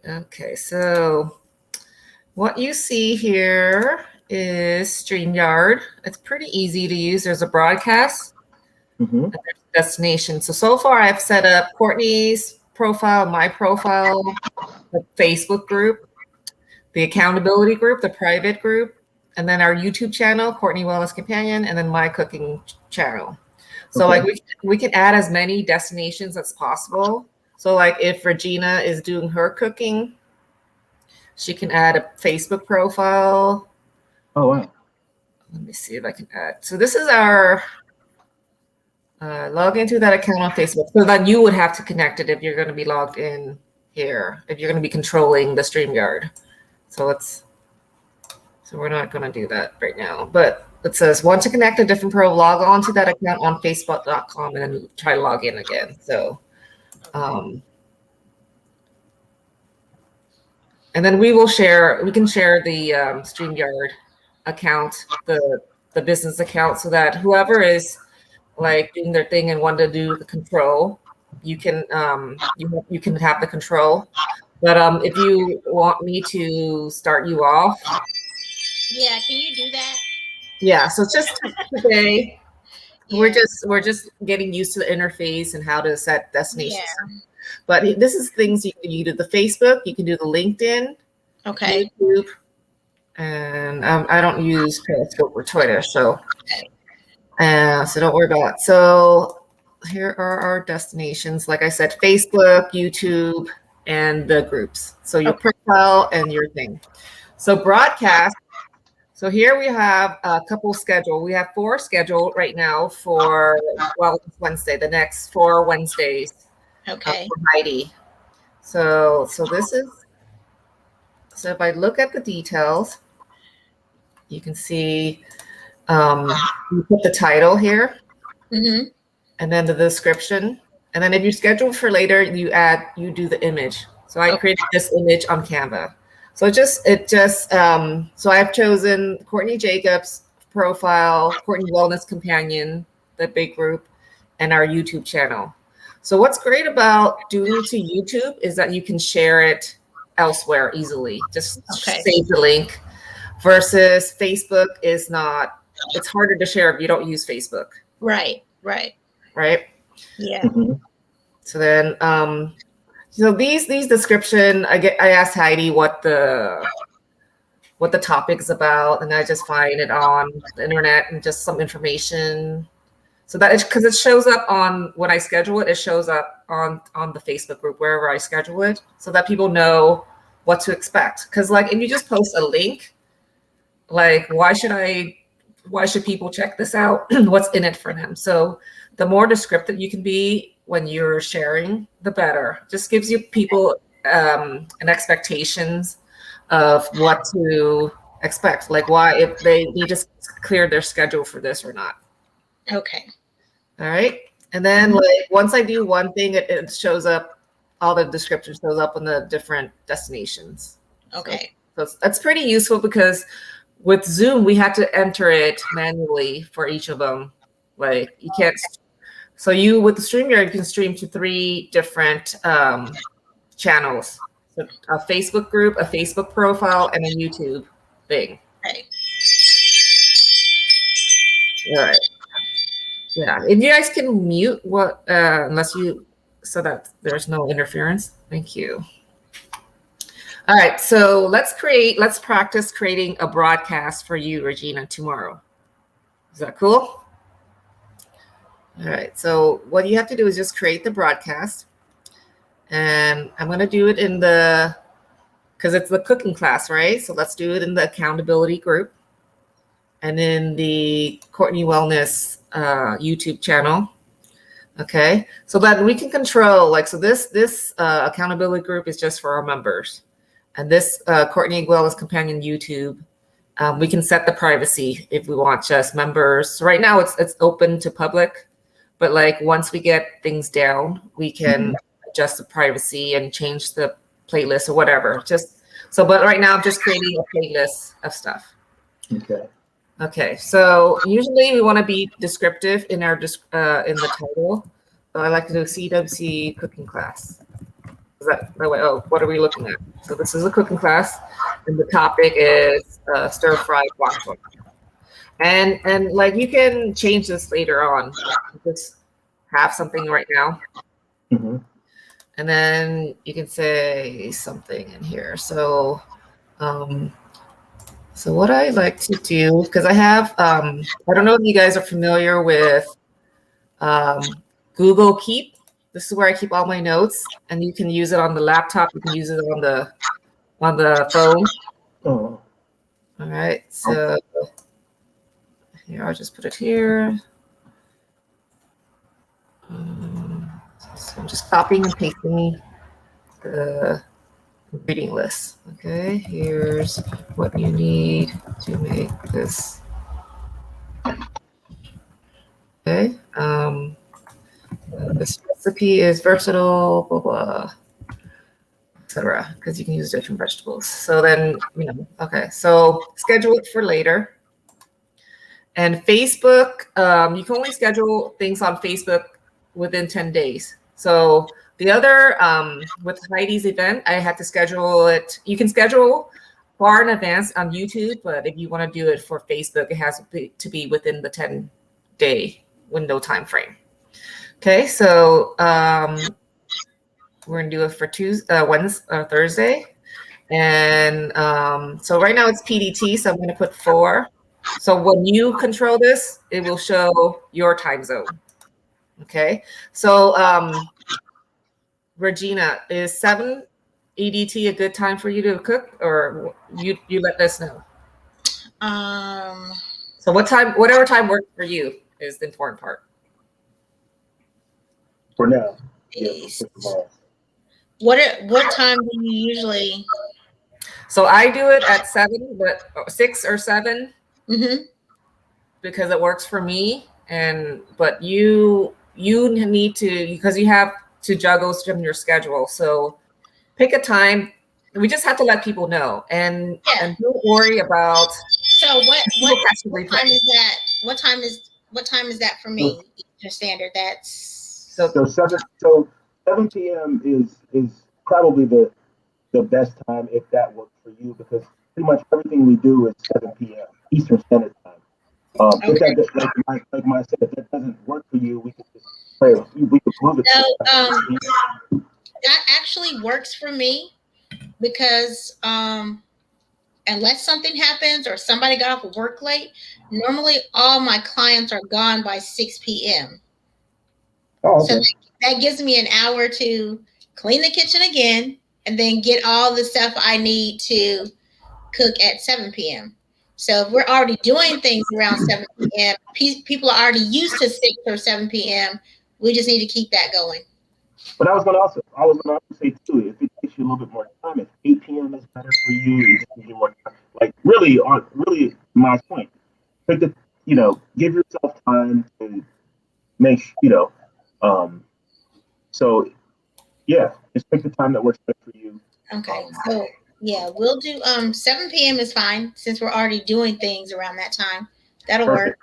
Okay, so what you see here is StreamYard. It's pretty easy to use. There's a broadcast and there's a destination. So far I've set up Courtney's profile, my profile, the Facebook group, the accountability group, the private group, and then our YouTube channel, Courtney Wellness Companion, and then my cooking channel. So like we can add as many destinations as possible. So like if Regina is doing her cooking, she can add a Facebook profile. Oh, wow. Let me see if I can add. So this is our log into that account on Facebook. So then you would have to connect it if you're going to be logged in here, if you're going to be controlling the StreamYard. So we're not going to do that right now. But it says, want to connect a different pro, log on to that account on facebook.com and then try to log in again. So, and then we can share the StreamYard account, the business account, so that whoever is like doing their thing and want to do the control, you can you can have the control. But if you want me to start you off. Yeah, can you do that? Yeah, so just today, we're just getting used to the interface and how to set destinations. Yeah. But this is things you do the Facebook, you can do the LinkedIn, okay, YouTube, and I don't use Periscope or Twitter, so so don't worry about it. So here are our destinations. Like I said, Facebook, YouTube, and the groups. So your profile and your thing. So broadcast. So here we have a couple scheduled. We have 4 scheduled right now for Wellness Wednesday, the next 4 Wednesdays. Okay. For Heidi. So this is, so if I look at the details, you can see you put the title here, and then the description. And then if you schedule for later, you do the image. So I created this image on Canva. So so I've chosen Courtney Jacobs profile, Courtney Wellness Companion, the big group, and our YouTube channel. So what's great about doing to YouTube is that you can share it elsewhere easily. Just save the link. Versus Facebook is not. It's harder to share if you don't use Facebook. Right. Yeah. So then, so these description, I asked Heidi what the topic's about, and I just find it on the internet and just some information. So that is because it shows up on when I schedule it. It shows up on the Facebook group wherever I schedule it, so that people know what to expect. Because like if you just post a link, like why should people check this out? What's in it for them? So the more descriptive you can be when you're sharing, the better. Just gives you people an expectations of what to expect, like why if they just cleared their schedule for this or not. Okay. All right. And then like once I do one thing, it shows up, all the description shows up on the different destinations. Okay. So that's pretty useful because with Zoom, we had to enter it manually for each of them. Like you can't. So with the StreamYard, you can stream to 3 different channels: so a Facebook group, a Facebook profile, and a YouTube thing. Okay. All right. Yeah. And you guys can mute unless you, so that there's no interference. Thank you. All right. So let's practice creating a broadcast for you, Regina, tomorrow. Is that cool? All right, so what you have to do is just create the broadcast. And I'm going to do it because it's the cooking class, right? So let's do it in the accountability group and in the Courtney Wellness YouTube channel. Okay, so that we can control, like, so this accountability group is just for our members. And this Courtney Wellness Companion YouTube, we can set the privacy if we want just members. So right now it's open to public. But like once we get things down, we can adjust the privacy and change the playlist or whatever. But right now I'm just creating a playlist of stuff. Okay. So usually we want to be descriptive in our in the title. So I like to do CWC cooking class. Is that the way? Oh, what are we looking at? So this is a cooking class, and the topic is stir fry guac choy. And like you can change this later on. Just have something right now, Mm-hmm. and then you can say something in here. So, so what I like to do, because I have, I don't know if you guys are familiar with Google Keep. This is where I keep all my notes, and you can use it on the laptop. You can use it on the phone. Oh. All right, so here I'll just put it here. So I'm just copying and pasting the reading list. Okay, here's what you need to make this. Okay, this recipe is versatile, blah blah, etc. Because you can use different vegetables. So then, okay. So schedule it for later. And Facebook, you can only schedule things on Facebook within 10 days. So the other, with Heidi's event, I had to schedule it. You can schedule far in advance on YouTube, but if you want to do it for Facebook, it has to be within the 10-day window time frame. Okay, so we're gonna do it for Thursday, and so right now it's PDT, so I'm gonna put 4. So when you control this, it will show your time zone. Okay, so Regina, is 7 EDT a good time for you to cook, or you let us know? So whatever time works for you is the important part. For now. Yes. What time do you usually? So I do it at 7, but 6 or 7, because it works for me. But you need to, because you have to juggle from your schedule. So pick a time. We just have to let people know, and don't worry about. So what time is that? What time is that for me? Eastern Standard. That's so 7 p.m. is probably the best time if that works for you, because pretty much everything we do is 7 p.m. Eastern Standard Time. If that, like Maya said, if that doesn't work for you, we can just we could move it. So that actually works for me, because unless something happens or somebody got off of work late, normally all my clients are gone by 6 p.m. Oh, okay. So that gives me an hour to clean the kitchen again and then get all the stuff I need to cook at 7 p.m. So if we're already doing things around 7 p.m., people are already used to 6 or 7 p.m. We just need to keep that going. But I was going to also say too, if it takes you a little bit more time, if 8 p.m. is better for you, it just gives you more time. Like really my point. Give yourself time to make, so yeah, just pick the time that works best for you. Okay, so yeah, we'll do 7 p.m. is fine, since we're already doing things around that time. That'll work.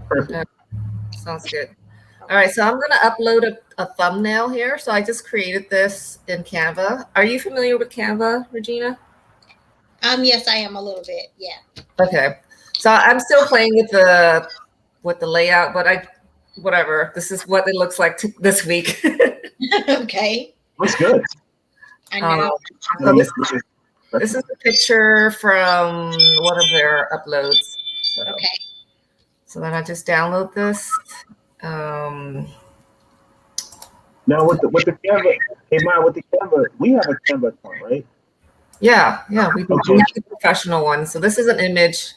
Perfect. Sounds good. All right, so I'm going to upload a thumbnail here. So I just created this in Canva. Are you familiar with Canva, Regina? Yes, I am a little bit. Yeah. Okay. So I'm still playing with the layout, but whatever. This is what it looks like this week. Okay. Looks good. I know. So this is a picture from one of their uploads. So, okay. So then I just download this. Now with the Canva, hey Maya, with the Canva, we have a Canva account, right? Yeah, we do. Okay. We have the professional one. So this is an image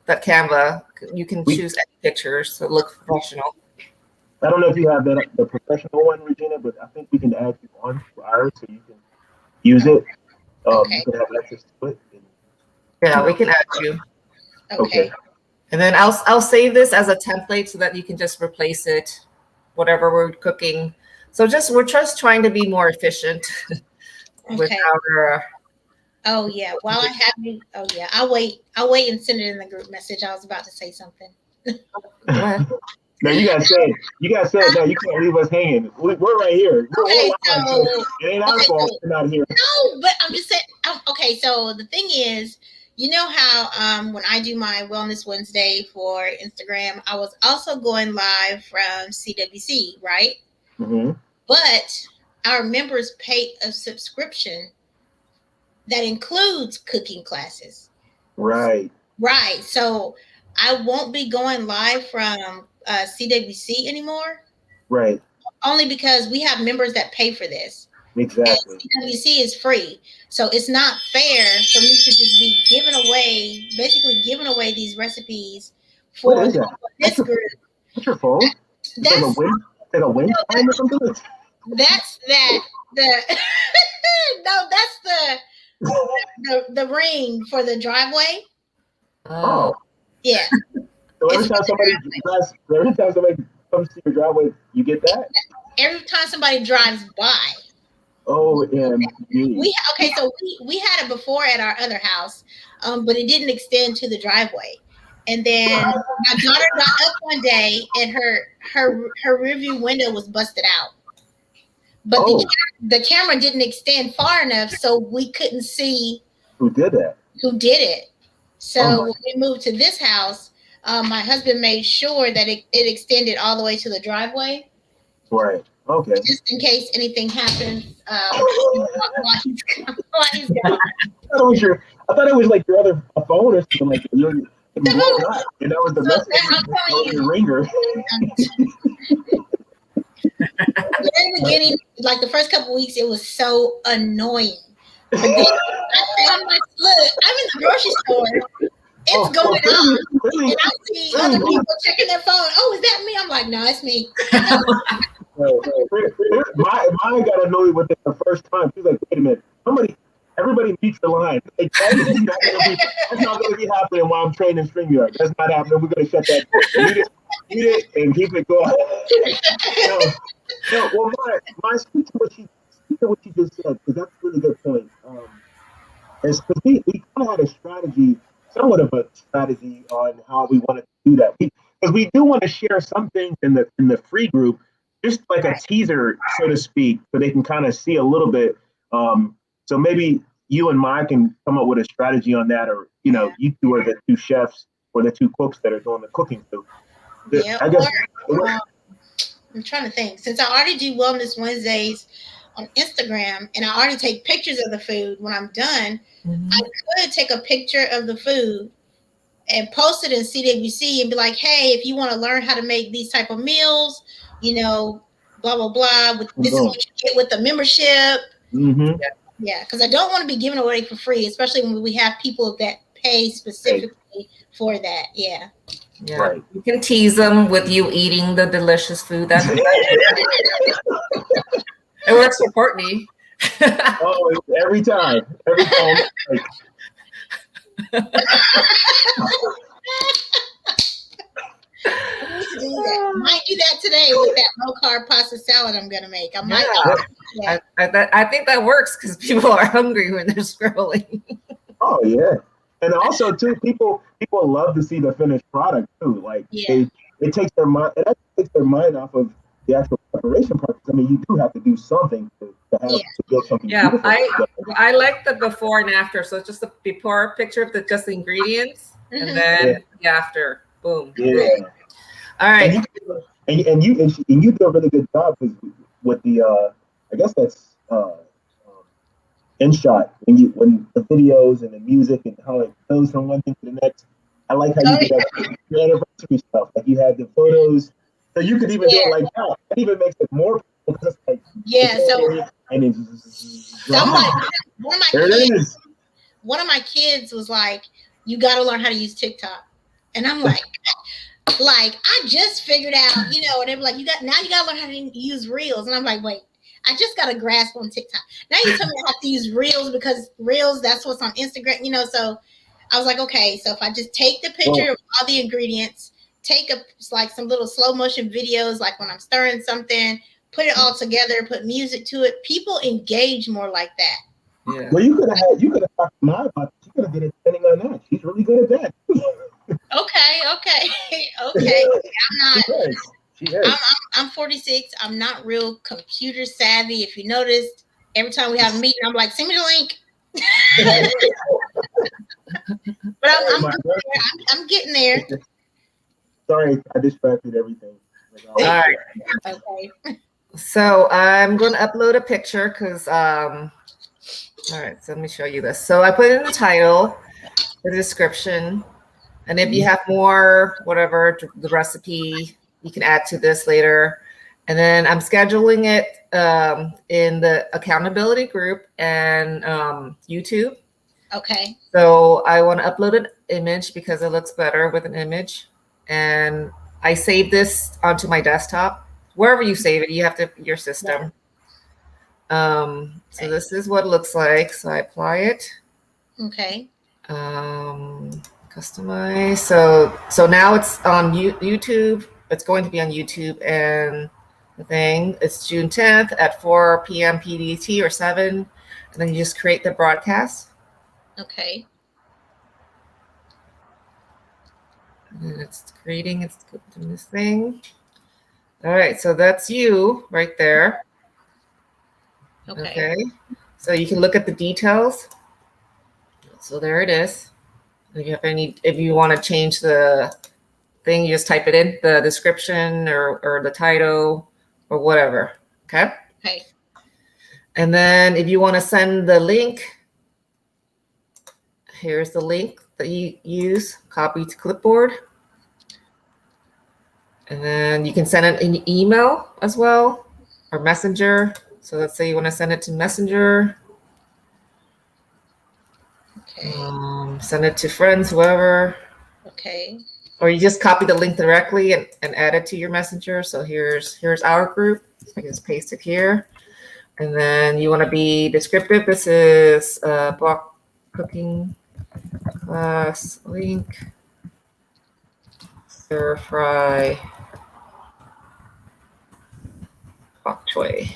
that Canva, you can choose any pictures so it looks professional. I don't know if you have the professional one, Regina, but I think we can add you on to ours so you can use it. Okay. You can have access to it. Yeah, we can add you. Okay. And then I'll save this as a template so that you can just replace it, whatever we're cooking. So we're just trying to be more efficient with our. Oh yeah. While I have you. Oh yeah. I'll wait and send it in the group message. I was about to say something. What? Now you gotta say it. You gotta say it now. You can't leave us hanging. We're right here. We're Okay, live, so it ain't our fault we're not here. no, but I'm just saying. Okay, so the thing is, you know how when I do my Wellness Wednesday for Instagram, I was also going live from CWC, right? Mm-hmm. But our members pay a subscription that includes cooking classes. Right. Right. So I won't be going live from CWC anymore. Right. Only because we have members that pay for this. Exactly. And CWC is free. So it's not fair for me to just be giving away these recipes for What is that? this group. What's your phone? That's like a wind chime or something? that's the ring for the driveway. Oh. Yeah. So every time somebody comes to your driveway, you get that? Every time somebody drives by. OMG. So we had it before at our other house, but it didn't extend to the driveway. And then my daughter got up one day and her rearview window was busted out. But the camera didn't extend far enough, so we couldn't see who did it. So when we moved to this house, my husband made sure that it extended all the way to the driveway. Right. Okay. Just in case anything happens while he's gone. I thought it was like your other phone or something like that. And that was the message. Ringer. In the beginning, like the first couple of weeks, it was so annoying. But then I'm in the grocery store. It's going on. And I see other people checking their phone. Oh, is that me? I'm like, no, it's me. Mine got annoyed with it the first time. She's like, wait a minute. Everybody meets the line. Like, that's not going to be happening while I'm training StreamYard. That's not happening. We're going to shut that door. Mute it and keep it going. Well, my speak to what you just said, because that's a really good point. Is because we kind of had a strategy, somewhat of a strategy on how we wanted to do that. Because we do want to share some things in the free group, just like a teaser, so to speak, so they can kind of see a little bit. So maybe you and Mike can come up with a strategy on that, or you two are the two chefs or the two cooks that are doing the cooking. So I guess. I'm trying to think. Since I already do Wellness Wednesdays on Instagram, and I already take pictures of the food when I'm done, I could take a picture of the food and post it in CWC and be like, hey, if you want to learn how to make these type of meals, blah, blah, blah. This is what you get with the membership. Mm-hmm. Yeah, because I don't want to be giving away for free, especially when we have people that pay specifically for that. Yeah. Yeah, right. You can tease them with you eating the delicious food. It works for Courtney. Every time. I might do that today with that low carb pasta salad I'm gonna make. I think that works because people are hungry when they're scrolling. Oh yeah, and also too, people love to see the finished product too. Like it takes their mind. It actually takes their mind off of the actual preparation part. I mean, you do have to do something to build something. Yeah, I like the before and after. So it's just a before picture of just the ingredients, and then the after. Boom. Yeah. All right. And you do a really good job with the I guess that's InShot when the videos and the music and how it goes from one thing to the next. I like how you did that your anniversary stuff. Like you had the photos, so you could even do it like that. That even makes it more because like and it's one of my kids was like, you got to learn how to use TikTok, and I'm like. I just figured out, and they were like, you got to learn how to use Reels. And I'm like, wait, I just got a grasp on TikTok. Now you tell me I have to use Reels because Reels, that's what's on Instagram, so I was like, okay, so if I just take the picture of all the ingredients, take some little slow motion videos, like when I'm stirring something, put it all together, put music to it, people engage more like that. Yeah. Well, you could have talked to Maya about it. She could have been attending on that. She's really good at that. Okay. Okay. I'm not. She has. I'm 46. I'm not real computer savvy. If you noticed, every time we have a meeting, I'm like, send me the link. But I'm getting there. Sorry, I distracted everything. All right. Okay. So I'm going to upload a picture because, all right, so let me show you this. So I put in the title, the description, and if you have more, whatever, the recipe, you can add to this later. And then I'm scheduling it in the accountability group and YouTube. Okay. So I want to upload an image because it looks better with an image. And I save this onto my desktop. Wherever you save it, you have to your system. So this is what it looks like. So I apply it. Okay. Customize. So now it's on YouTube. It's going to be on YouTube, and the thing it's June 10th at 4 p.m. PDT or 7, and then you just create the broadcast. Okay. And it's creating. It's doing this thing. All right, so that's you right there. Okay. So you can look at the details. So there it is. If you want to change the thing, you just type it in, the description or the title or whatever. Okay. Okay. And then if you want to send the link, here's the link that you use, copy to clipboard. And then you can send it in email as well or Messenger. So let's say you want to send it to Messenger. Okay. Send it to friends, whoever. Okay. Or you just copy the link directly and add it to your Messenger. So here's our group. So I can just paste it here. And then you want to be descriptive. This is block cooking class link. Stir fry bok choy.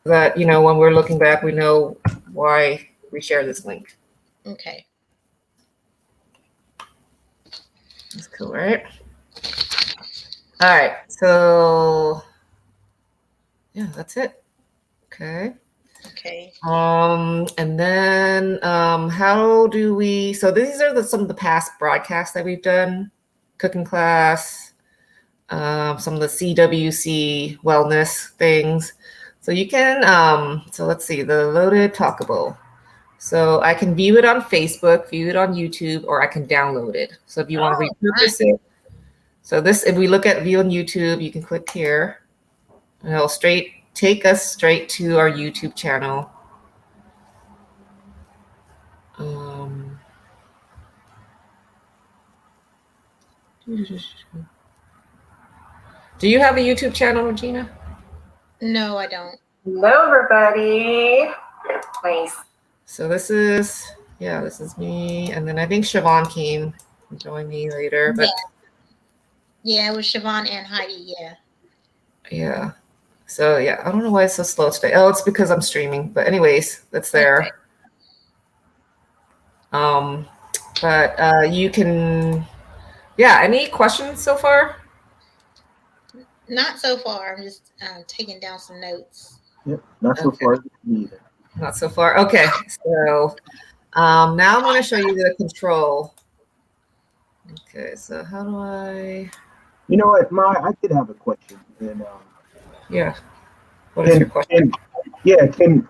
That, when we're looking back, we know why we share this link. Okay. That's cool, right? All right. So yeah, that's it. Okay. Okay. And then how do we? So these are some of the past broadcasts that we've done. Cooking class, some of the CWC wellness things. So you can. So let's see, the loaded talkable. So I can view it on Facebook, view it on YouTube, or I can download it. So if you want to repurpose it. So this, if we look at view on YouTube, you can click here, and it'll take us straight to our YouTube channel. Do you have a YouTube channel, Regina? No, I don't. Hello, everybody. Nice. So this is me, and then I think Siobhan came and joined me later. But yeah, it was Siobhan and Heidi. Yeah. So yeah, I don't know why it's so slow today. Oh, it's because I'm streaming. But anyways, that's there. Okay. But you can. Yeah. Any questions so far? Not so far. I'm just taking down some notes. Yep. Not so far either. Not so far. Okay. So now I'm going to show you the control. Okay. So how do I? You know what, I did have a question. And yeah. What is your question? Can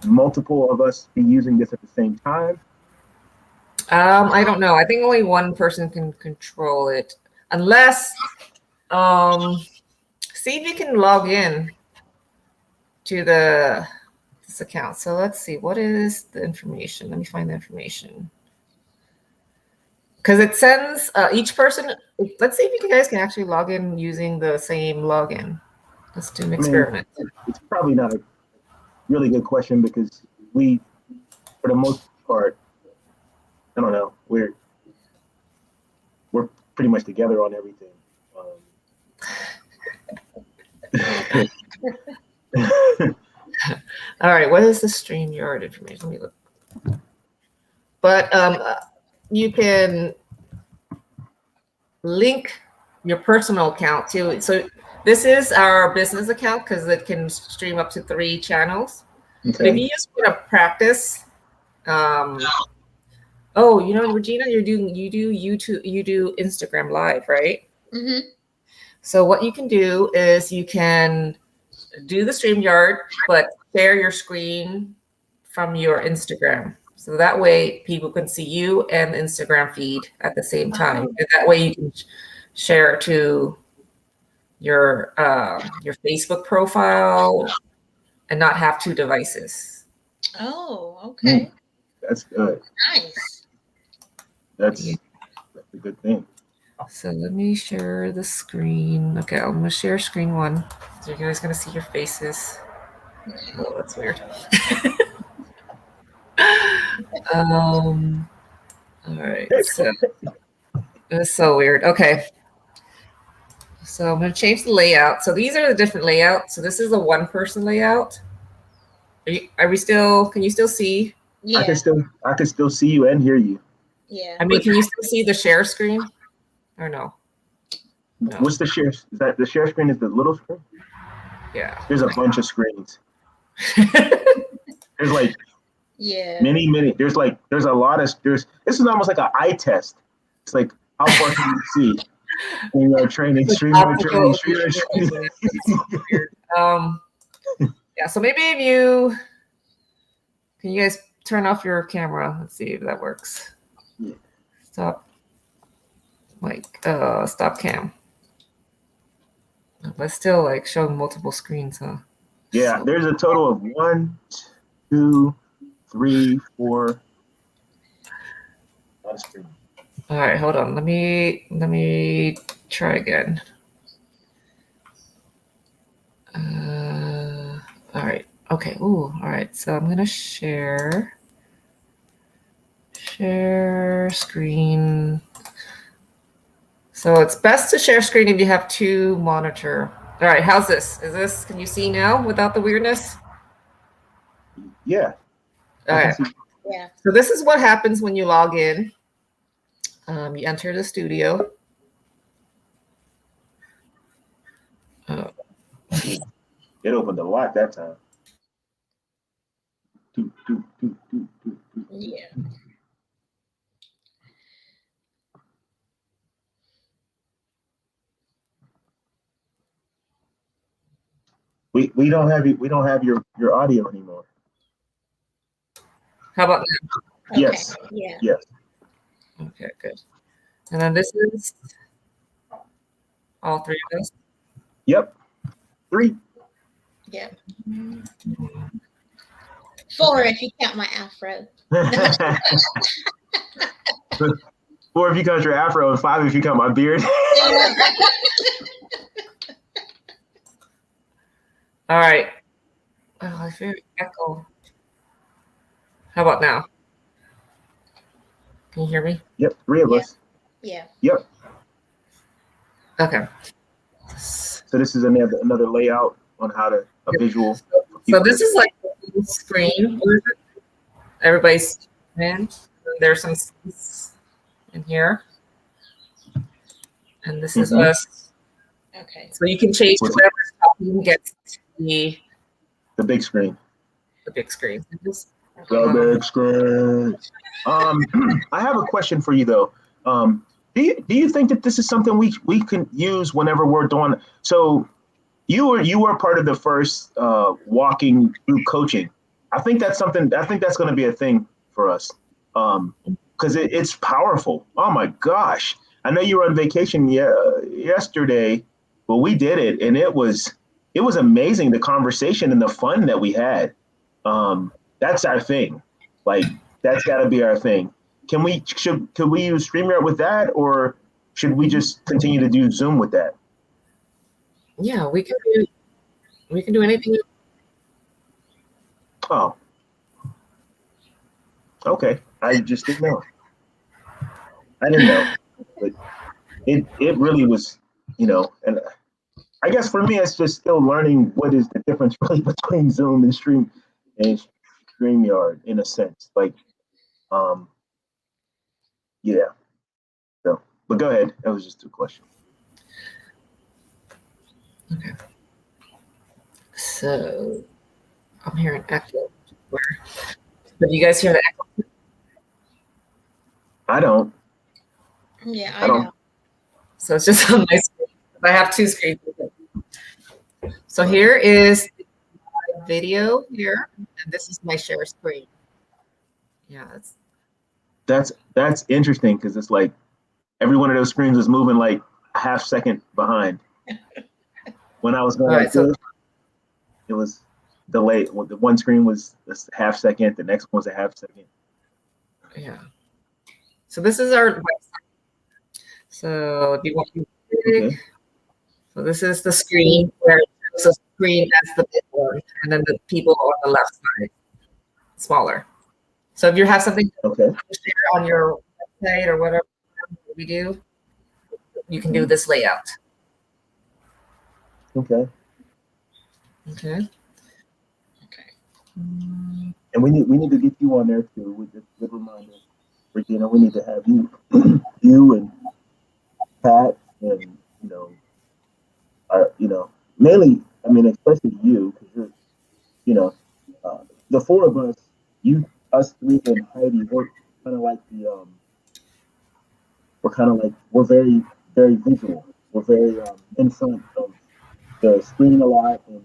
multiple of us be using this at the same time? I don't know. I think only one person can control it, unless see if you can log in to this account. So let's see, what is the information? Let me find the information. Because it sends each person. Let's see if you guys can actually log in using the same login. Let's do an experiment. It's probably not a really good question because we, for the most part, I don't know, we're pretty much together on everything. All right, what is the StreamYard information? Let me look. But you can link your personal account to it. So this is our business account because it can stream up to 3 channels. Okay. But if you just want to practice, oh, you know, Regina, you do YouTube, you do Instagram Live, right? Mm-hmm. So what you can do is you can do the StreamYard, but share your screen from your Instagram. So that way people can see you and the Instagram feed at the same time. And that way you can share to your Facebook profile and not have 2 devices. Oh, okay. That's good. Nice. That's a good thing. So let me share the screen. Okay, I'm gonna share screen 1. So you guys gonna see your faces. Oh, that's weird. All right. So it's so weird. Okay. So I'm gonna change the layout. So these are the different layouts. So this is a 1-person layout. Are we still? Can you still see? Yeah. I can still see you and hear you. Yeah. I mean, can you still see the share screen? Or no? No. What's the share? Is that the share screen? Is the little screen? Yeah. There's a bunch of screens. There's like many. There's a lot of. This is almost like an eye test. It's like how far can you see? Training. Yeah. So maybe if you can, you guys turn off your camera. Let's see if that works. Yeah. Stop. Stop cam. But still, showing multiple screens, huh? Yeah. So, there's a total of 1, 2, 3, 4. Not a screen. all right, hold on. Let me try again. All right. Okay. Ooh. All right. So I'm gonna share screen. So it's best to share screen if you have 2 monitor. All right. How's this? Can you see now without the weirdness? Yeah. All right. Yeah. So this is what happens when you log in. You enter the studio. It opened a lot that time. Yeah. We don't have you. We don't have your audio anymore. How about now? Okay. Yes. Yeah. Yes. Okay, good. And then this is all 3 of us. Yep. 3. Yep. 4 if you count my afro. 4 if you count your afro, and 5 if you count my beard. All right. Oh, I feel echo. How about now? Can you hear me? Yep. 3 of us. Yeah. Yep. Okay. So this is another layout on how to a visual. So this is like a full screen. Everybody's in. There's some seats in here. And this is us. Okay. So you can change whoever's talking gets the big screen. The big screen. The big screen. I have a question for you though. Do you think that this is something we can use whenever we're doing? So you were part of the first walking through coaching. I think that's something. I think that's going to be a thing for us because it's powerful. Oh my gosh! I know you were on vacation yesterday, but we did it, and it was amazing. The conversation and the fun that we had. That's our thing. Like that's got to be our thing. Could we use StreamYard with that, or should we just continue to do Zoom with that? Yeah, we can do anything. Oh, okay. I just didn't know. I didn't know, but it really was, and I guess for me, it's just still learning what is the difference really between Zoom and StreamYard in a sense. Like, Yeah. So, but go ahead. That was just a question. Okay. So I'm hearing echo. But do you guys hear the echo? I don't. Yeah, I I don't. know. So it's just on my screen. I have two screens. So here is the video here, and this is my share screen. Yeah, That's interesting because it's like every one of those screens is moving like a half second behind. When I was going like this, it was delayed. The one screen was a half second, the next one was a half second. yeah. So this is our website. So if you want to big, Okay. so this is the screen where it shows the screen as the big one, and then the people on the left side smaller. So if you have something to share on your website or whatever we do, you can do this layout. Okay. Okay. And we need to get you on there too. With a good reminder, Regina. We need to have you, you and Pat, and mainly. I mean, especially you, because the four of us, us three, and Heidi, we're kind of like we're very, very visual. We're very in front of the screen a lot, and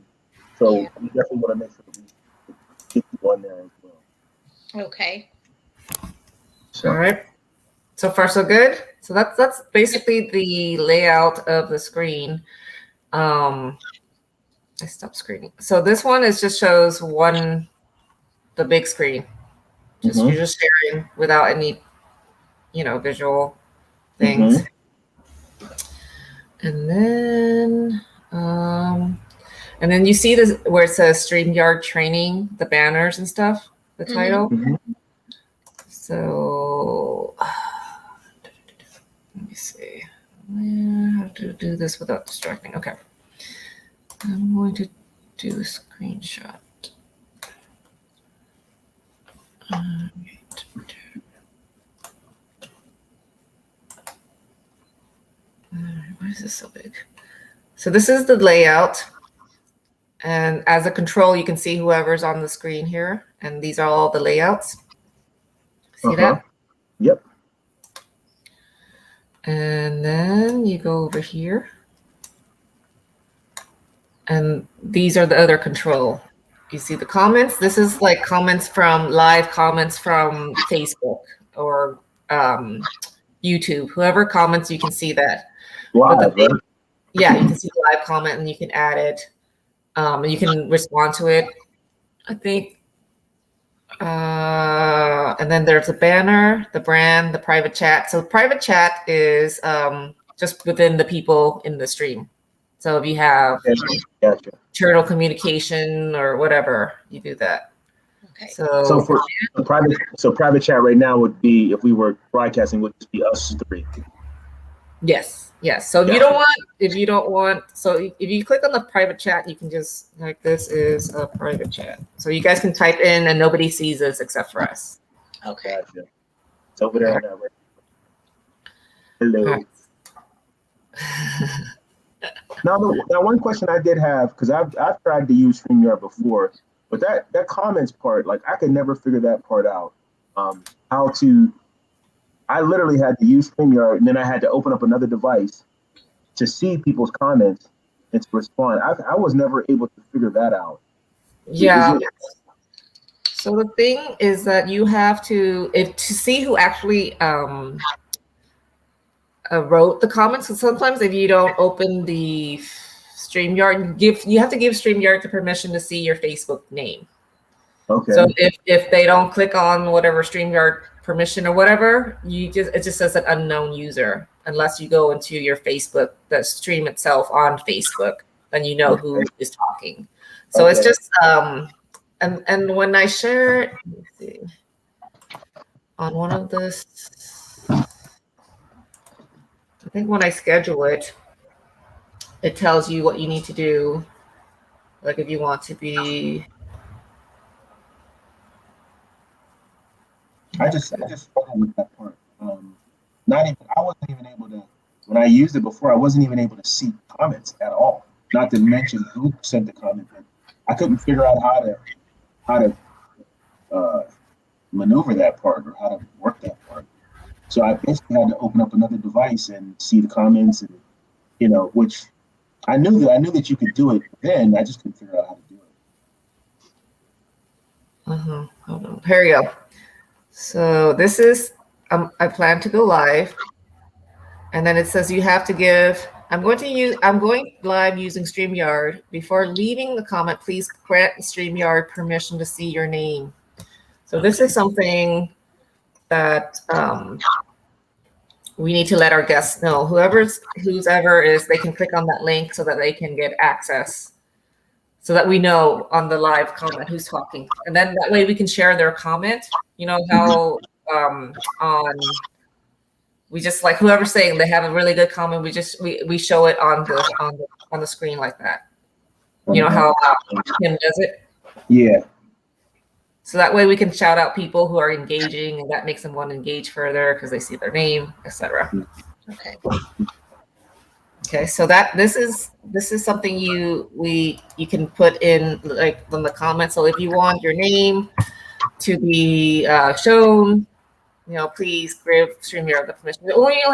so Yeah. we definitely want to make sure we get you on there as well. Okay. So. All right. So far, so good. So that's basically the layout of the screen. I stopped screening. So this one is just shows the big screen. Just you're just sharing without any, visual things. And then you see this where it says StreamYard Training, the banners and stuff, the title. So let me see. How to do this without distracting? Okay. I'm going to do a screenshot. Why is this so big? So this is the layout. And as a control, you can see whoever's on the screen here. And these are all the layouts. See that? Yep. And then you go over here. And these are the other control. You see the comments? This is like live comments from Facebook or YouTube. Whoever comments, you can see that. Live, right? Yeah, you can see the live comment and you can add it. And you can respond to it, I think. And then there's a banner, the brand, the private chat. So private chat is just within the people in the stream. So if you have internal communication or whatever, you do that. Okay. So for private chat right now would be, if we were broadcasting, would just be us three. Yes. So if you don't want, so if you click on the private chat, you can just like, this is a private chat. So you guys can type in and nobody sees us except for us. Okay. Gotcha. It's over there on that right. Hello. Now, one question I did have, because I've tried to use StreamYard before, but that comments part, like I could never figure that part out. I literally had to use StreamYard, and then I had to open up another device to see people's comments and to respond. I was never able to figure that out. Yeah. So the thing is that you have to see who actually wrote the comments. So sometimes if you don't open the StreamYard, you have to give StreamYard the permission to see your Facebook name. Okay. So if they don't click on whatever StreamYard permission or whatever, it just says an unknown user, unless you go into your Facebook, the stream itself on Facebook, then you know who is talking. So it's just and when I share it, let me see, on one of this, I think when I schedule it, it tells you what you need to do. Like if you want to be. I just struggle with that part. I wasn't even able to, when I used it before, I wasn't even able to see comments at all. Not to mention who sent the comment, but I couldn't figure out how to maneuver that part or how to work that part. So I basically had to open up another device and see the comments, and which I knew that you could do it then. I just couldn't figure out how to do it. Hold on. Here we go. So this is I plan to go live, and then it says you have to give. I'm going live using StreamYard. Before leaving the comment, please grant StreamYard permission to see your name. So this is something that we need to let our guests know. Whoever is, they can click on that link so that they can get access, so that we know on the live comment who's talking. And then that way we can share their comment. You know how we just like whoever's saying they have a really good comment, we show it on the screen like that. You know how Kim does it? Yeah. So that way we can shout out people who are engaging, and that makes them want to engage further because they see their name, etc. Okay. Okay, so this is something you can put in like in the comments. So if you want your name to be shown, please give StreamYard the permission.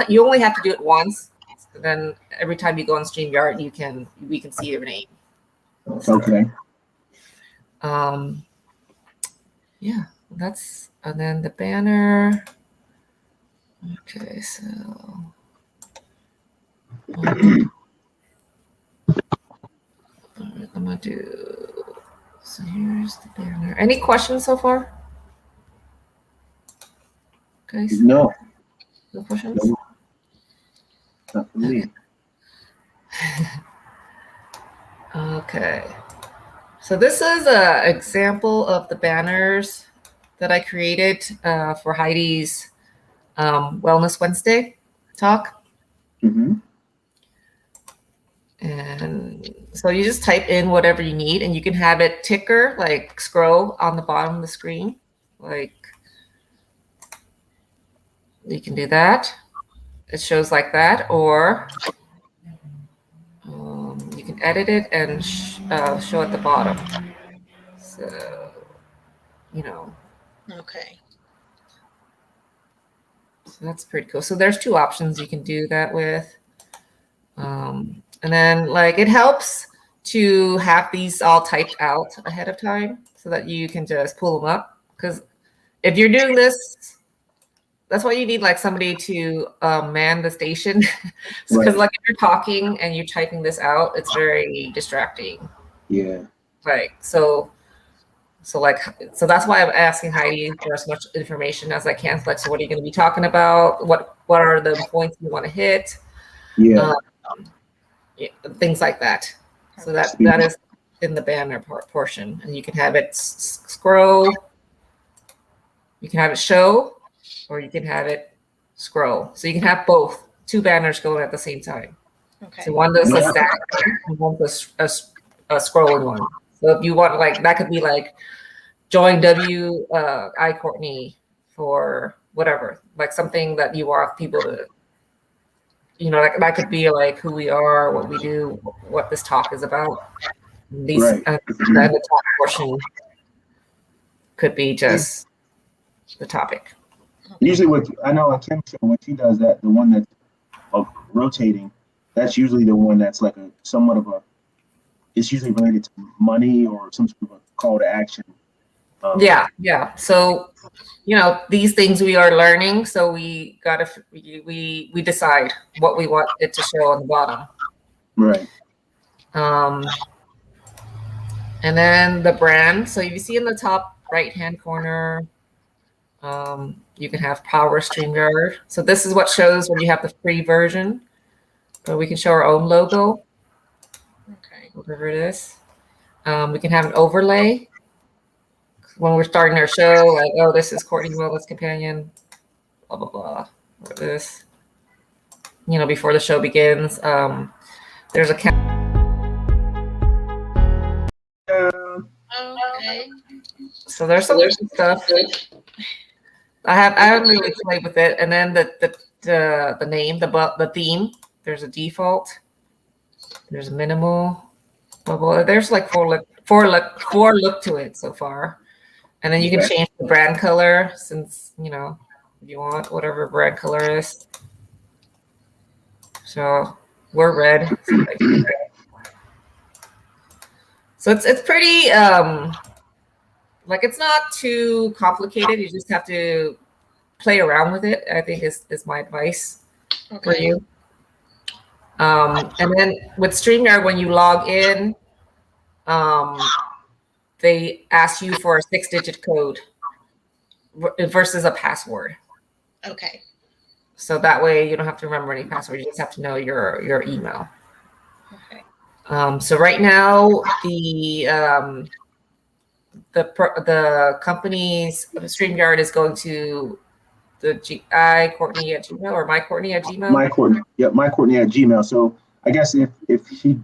You only have to do it once. Then every time you go on StreamYard, we can see your name. Okay. Yeah, and then the banner. Okay, so I'm gonna do. So here's the banner. Any questions so far? Guys? No. No questions? No. Not for me. Okay. So this is an example of the banners that I created for Heidi's Wellness Wednesday talk. Mm-hmm. And so you just type in whatever you need, and you can have it ticker, like scroll on the bottom of the screen. Like you can do that. It shows like that, or you can edit it and show at the bottom. So, Okay. So that's pretty cool. So there's two options you can do that with. And then like it helps to have these all typed out ahead of time so that you can just pull them up. Because if you're doing this, that's why you need like somebody to man the station. Because like if you're talking and you're typing this out, it's very distracting. Yeah. Like so that's why I'm asking Heidi for as much information as I can. Like, so what are you going to be talking about? What are the points you want to hit? Yeah. Things like that. So that is in the banner portion, and you can have it scroll. You can have it show, or you can have it scroll. So you can have both, two banners going at the same time. Okay. So one does a stack, and one does a scrolling one. So if you want, like, that could be like join I Courtney for whatever, like something that you want people to, that could be like who we are, what we do, what this talk is about. These the talk portion could be just the topic. Usually, I know on Kim's show, when she does that, the one that's rotating, that's usually the one that's like somewhat of a. It's usually related to money or some sort of a call to action. Yeah. So, these things we are learning. So we decide what we want it to show on the bottom. Right. And then the brand. So you see in the top right-hand corner, you can have Power StreamYard. So this is what shows when you have the free version. But we can show our own logo. Okay. Whatever it is. We can have an overlay when we're starting our show, like, oh, this is Courtney Wellness Companion, blah, blah, blah. Or this, before the show begins. There's a Okay. So there's some stuff. I haven't really played with it. And then the the name, the theme. There's a default. There's a minimal. Bubble. There's like four look to it so far, and then you can change the brand color since you want whatever brand color is. So we're red. So it's pretty like it's not too complicated. You just have to play around with it, I think is my advice for you. And then with StreamYard, when you log in, they ask you for a 6-digit code versus a password. Okay. So that way you don't have to remember any password. You just have to know your email. Okay. So right now, the company's StreamYard is going to the Courtney at Gmail or my Courtney at Gmail. My Courtney at Gmail. So I guess if she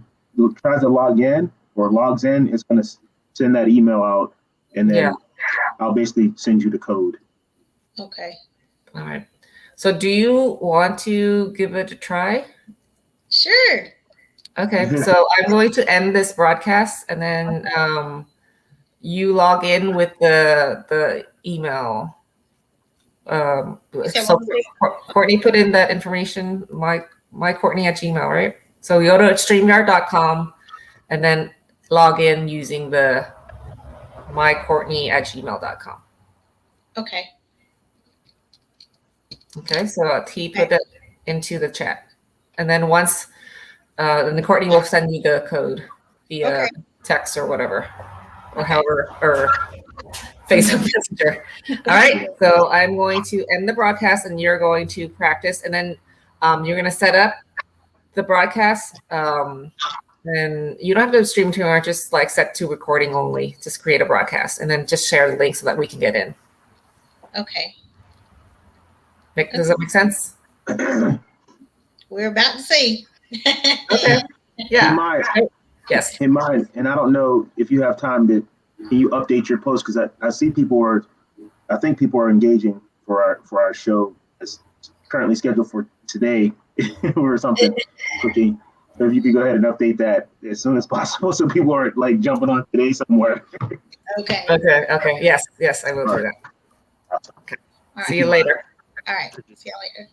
tries to log in or logs in, it's going to send that email out, and then I'll basically send you the code. Okay. All right. So do you want to give it a try? Sure. Okay. So I'm going to end this broadcast, and then you log in with the email. So Courtney put in that information, my Courtney at Gmail, right? So you go to StreamYard.com and then log in using the mycourtney at gmail.com. Okay. Okay, so he put that into the chat. And then once, then Courtney will send you the code via text or whatever, or however, or Facebook Messenger. All right, so I'm going to end the broadcast and you're going to practice, and then you're going to set up the broadcast. And you don't have to stream to or just like set to recording only. Just create a broadcast and then just share the link so that we can get in. Okay. Does that make sense? We're about to see. Okay. Yeah. Yes. In mine, and I don't know if you have time can you update your post, because I see I think people are engaging for our show. It's currently scheduled for today or something. Okay. So if you could go ahead and update that as soon as possible, so people are like jumping on today somewhere. Okay. Okay. Yes, I will do that. Okay. All See you later. All right. See you later.